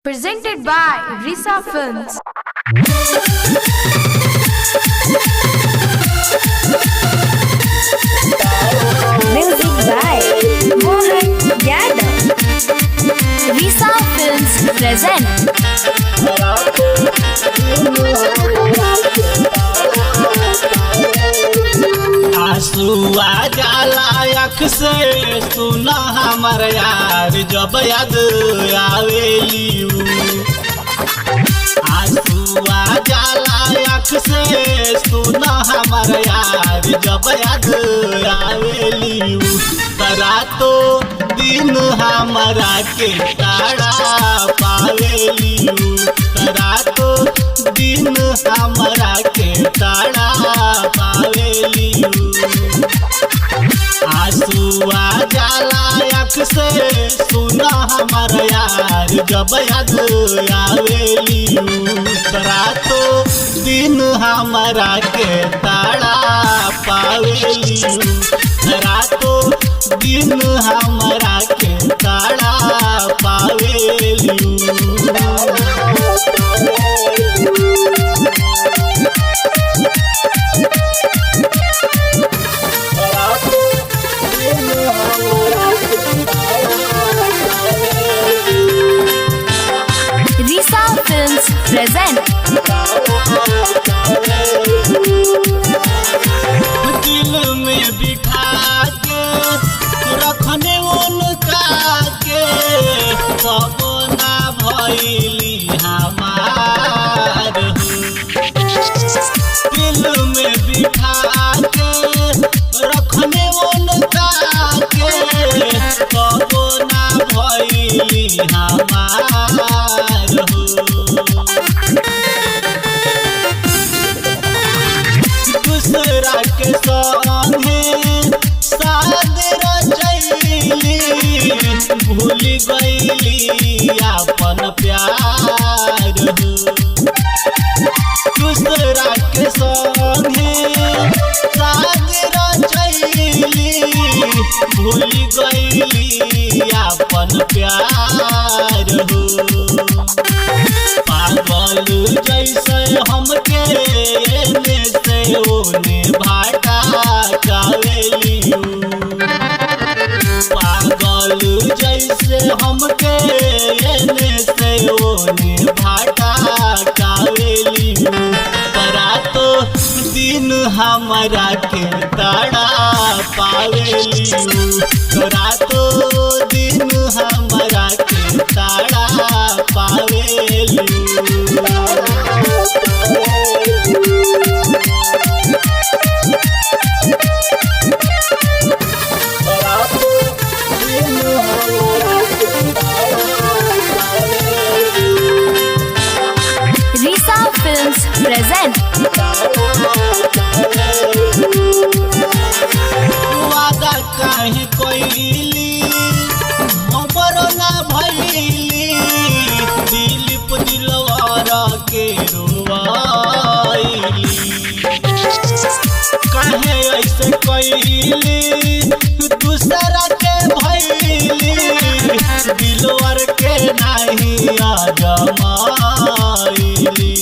Presented by Risa Films. Music by Mohan Yadav. Risa Films present. आंसुआ जाला आँख से सुना हमर यार जब याद आवेली। आंसुआ जाला आँख से सुना हमर यार जब याद आवेली। रातो दिन हमरा के ताड़ा पावेली। रातो दिन हमरा के ताड़ा पावेली। आंसुआ जाला आँख से सुना हमर यार जब याद आवेली। रातो दिन हमरा के ताड़ा पावेली। रातो दिन हमरा के ताड़ा पावेली। Risa Films present. दिल में बिठा के रखने उनका के कब ना भइली हमार। दिल में बिठा के रखने उनका के कब ना भइली हमार। दूसरा के संगे साथ रचैली भूल गईली अपन प्यार। दूसरा के संगे साथ रचैली भूल गईली अपन प्यार। पागल जैसे हमके एने से ओने भाटा कावेली। पागल जैसे हमके एने से ओने भाटा कावेली। रातो दिन हमरा के ताड़ा पावेली। रातो दिन हमरा के ताड़ा पावेली। Risa Films present. वादा काहे कइली हमरो ना भइली। दिलीप दिलवर के रोवाइली। काहे ऐसे कइली दूसरा के भइली। दिलवर के नाही आजमाइली।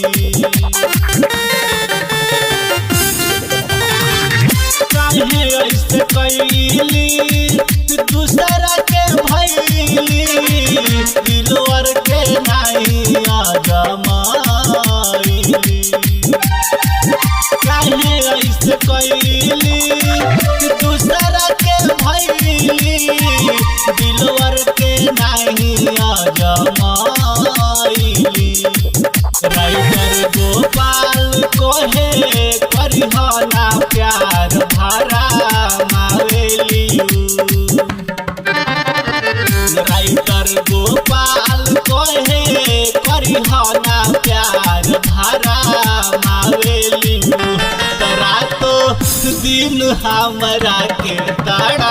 काहे ऐसे कइली दूसरा के भइली। दिलवर के नाही आजमाइली। काहे ऐसे कइली दूसरा के भइली। दिलवर के नाही आजमाइली। राइटर गोपाल कोहे करिहना प्यार भरा मावेली। राइटर गोपाल कोहे करिहना प्यार भरा मावेली। रातो दिन हमरा के ताड़ा